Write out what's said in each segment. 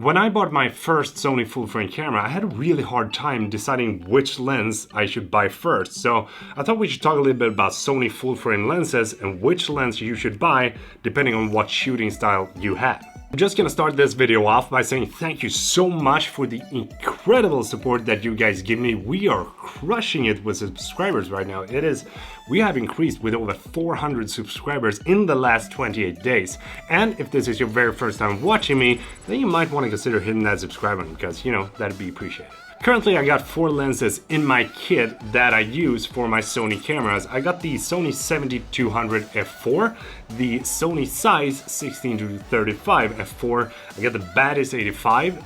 When I bought my first Sony full-frame camera, I had a really hard time deciding which lens I should buy first. So I thought we should talk a little bit about Sony full-frame lenses and which lens you should buy depending on what shooting style you have. I'm just gonna start this video off by saying thank you so much for the incredible support that you guys give me. We are crushing it with subscribers right now. We have increased with over 400 subscribers in the last 28 days. And if this is your very first time watching me, then you might want to consider hitting that subscribe button because, you know, that'd be appreciated. Currently, I got 4 lenses in my kit that I use for my Sony cameras. I got the Sony A7RIII f4, the Sony Zeiss 16-35 f4, I got the APS-C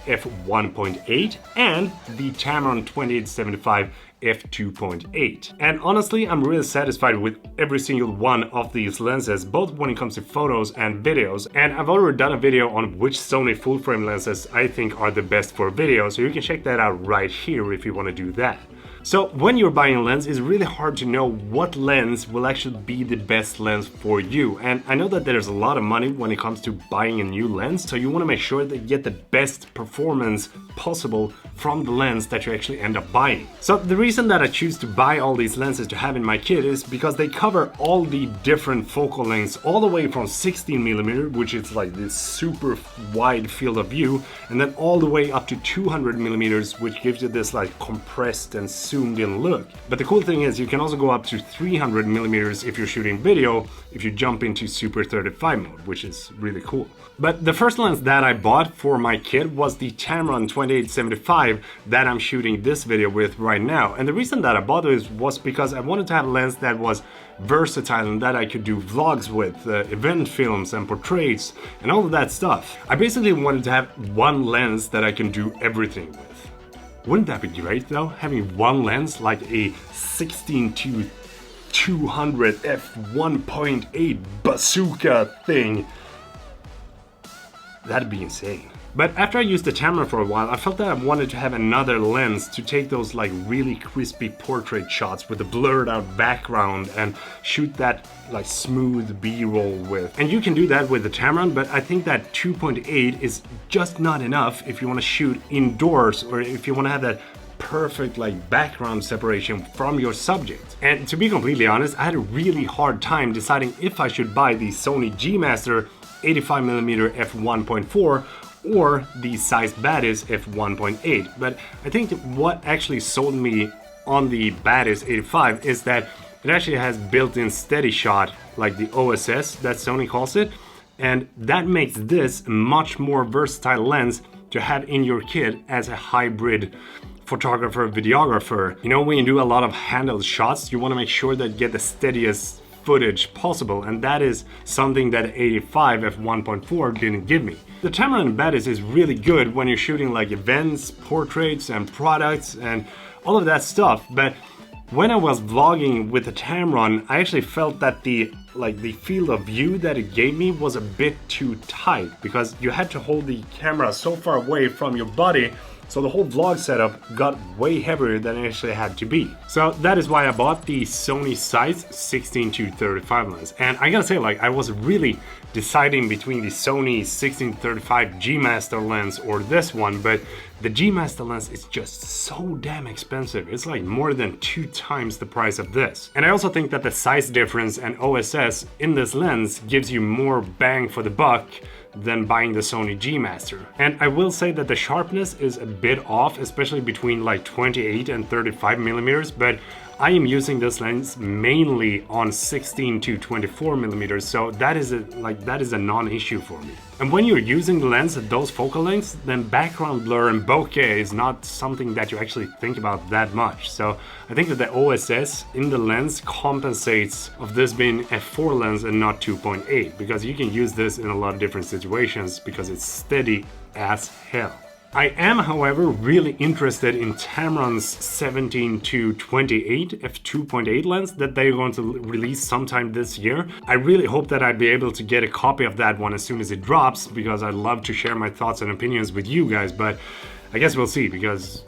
f1.8, and the Tamron 2875 f2.8. And honestly, I'm really satisfied with every single one of these lenses, both when it comes to photos and videos. And I've already done a video on which Sony full-frame lenses I think are the best for video, so you can check that out right here if you want to do that. So when you're buying a lens, it's really hard to know what lens will actually be the best lens for you. And I know that there's a lot of money when it comes to buying a new lens, so you want to make sure that you get the best performance possible from the lens that you actually end up buying. So the reason that I choose to buy all these lenses to have in my kit is because they cover all the different focal lengths, all the way from 16mm, which is like this super wide field of view, and then all the way up to 200mm, which gives you this like compressed and zoomed in look. But the cool thing is you can also go up to 300mm if you're shooting video, if you jump into Super 35 mode, which is really cool. But the first lens that I bought for my kit was the Tamron 2875 that I'm shooting this video with right now. And the reason that I bought this was because I wanted to have a lens that was versatile and that I could do vlogs with, event films and portraits and all of that stuff. I basically wanted to have one lens that I can do everything with. Wouldn't that be great though? Having one lens like a 16-200 f1.8 bazooka thing. That'd be insane. But after I used the Tamron for a while, I felt that I wanted to have another lens to take those like really crispy portrait shots with a blurred out background and shoot that like smooth B-roll with. And you can do that with the Tamron, but I think that 2.8 is just not enough if you want to shoot indoors or if you want to have that perfect like background separation from your subject. And to be completely honest, I had a really hard time deciding if I should buy the Sony G Master 85mm f1.4 or the Zeiss APS-C f1.8. But I think what actually sold me on the APS-C 85 is that it actually has built-in steady shot, like the OSS that Sony calls it, and that makes this a much more versatile lens to have in your kit as a hybrid photographer, videographer. You know, when you do a lot of handheld shots, you want to make sure that you get the steadiest footage possible, and that is something that 85 f1.4 didn't give me. The Tamron APS-C is really good when you're shooting like events, portraits and products and all of that stuff, but when I was vlogging with the Tamron, I actually felt that the field of view that it gave me was a bit too tight because you had to hold the camera so far away from your body. So the whole vlog setup got way heavier than it actually had to be. So that is why I bought the Sony Zeiss 16-35 lens. And I gotta say, like, I was really deciding between the Sony 16-35 G Master lens or this one, but the G Master lens is just so damn expensive. It's like more than 2 times the price of this. And I also think that the size difference and OSS in this lens gives you more bang for the buck than buying the Sony G Master. And I will say that the sharpness is a bit off, especially between like 28 and 35mm, but I am using this lens mainly on 16-24mm, so that is a non-issue for me. And when you're using the lens at those focal lengths, then background blur and bokeh is not something that you actually think about that much. So I think that the OSS in the lens compensates of this being a f4 lens and not 2.8, because you can use this in a lot of different situations because it's steady as hell. I am, however, really interested in Tamron's 17-28 f2.8 lens that they're going to release sometime this year. I really hope that I'd be able to get a copy of that one as soon as it drops, because I'd love to share my thoughts and opinions with you guys, but I guess we'll see, because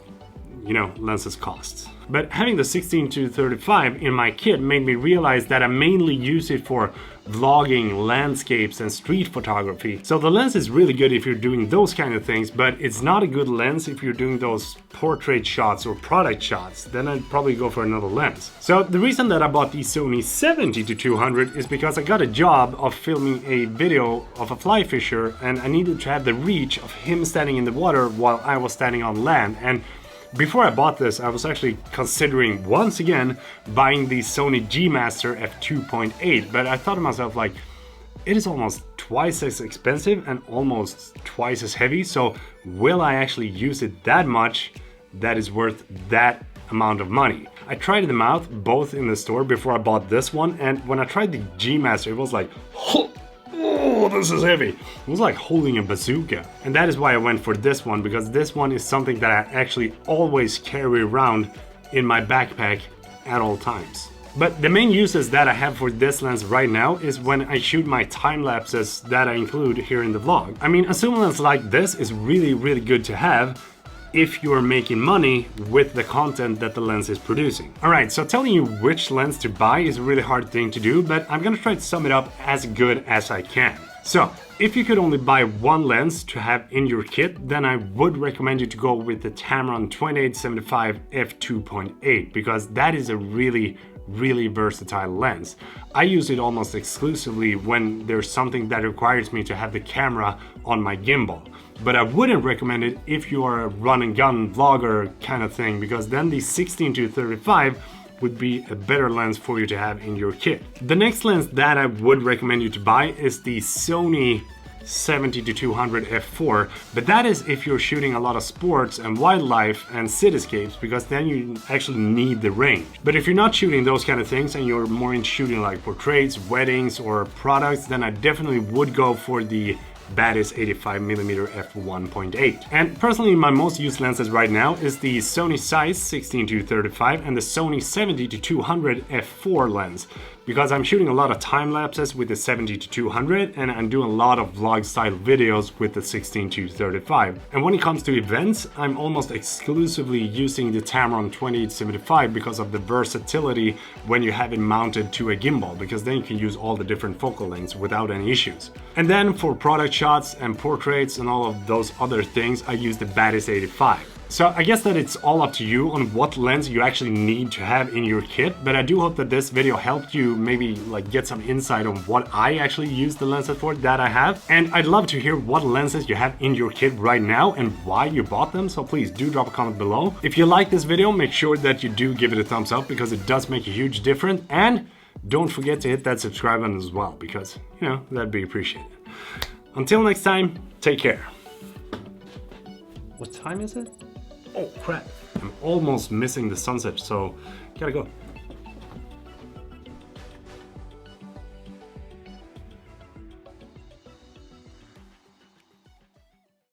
you know, lenses cost. But having the 16-35 in my kit made me realize that I mainly use it for vlogging, landscapes and street photography. So the lens is really good if you're doing those kind of things, but it's not a good lens if you're doing those portrait shots or product shots. Then I'd probably go for another lens. So the reason that I bought the Sony A7RIII is because I got a job of filming a video of a fly fisher, and I needed to have the reach of him standing in the water while I was standing on land. And before I bought this, I was actually considering once again buying the Sony G Master f2.8, but I thought to myself, like, it is almost twice as expensive and almost twice as heavy, so will I actually use it that much that is worth that amount of money? I tried them out both in the store before I bought this one, and when I tried the G Master, it was like, oh, this is heavy. It was like holding a bazooka. And that is why I went for this one, because this one is something that I actually always carry around in my backpack at all times. But the main uses that I have for this lens right now is when I shoot my time lapses that I include here in the vlog. I mean, a zoom lens like this is really, really good to have if you're making money with the content that the lens is producing. Alright, so telling you which lens to buy is a really hard thing to do, but I'm gonna try to sum it up as good as I can. So, if you could only buy one lens to have in your kit, then I would recommend you to go with the Tamron 28-75 f2.8, because that is a really versatile lens. I use it almost exclusively when there's something that requires me to have the camera on my gimbal. But I wouldn't recommend it if you are a run and gun vlogger kind of thing, because then the 16-35 would be a better lens for you to have in your kit. The next lens that I would recommend you to buy is the Sony 70-200 f4, but that is if you're shooting a lot of sports and wildlife and cityscapes, because then you actually need the range. But if you're not shooting those kind of things and you're more into shooting like portraits, weddings or products, then I definitely would go for the baddest 85mm f1.8. And personally, my most used lenses right now is the Sony Zeiss 16-35 and the Sony 70-200 f4 lens, because I'm shooting a lot of time lapses with the 70-200 and I'm doing a lot of vlog style videos with the 16-35. And when it comes to events, I'm almost exclusively using the Tamron 28-75 because of the versatility when you have it mounted to a gimbal, because then you can use all the different focal lengths without any issues. And then for product shots and portraits and all of those other things, I use the baddest 85. So I guess that it's all up to you on what lens you actually need to have in your kit, but I do hope that this video helped you maybe like get some insight on what I actually use the lenses for that I have. And I'd love to hear what lenses you have in your kit right now and why you bought them, so please do drop a comment below. If you like this video, make sure that you do give it a thumbs up, because it does make a huge difference, and don't forget to hit that subscribe button as well, because, you know, that'd be appreciated. Until next time, take care. What time is it? Oh crap, I'm almost missing the sunset, so gotta go.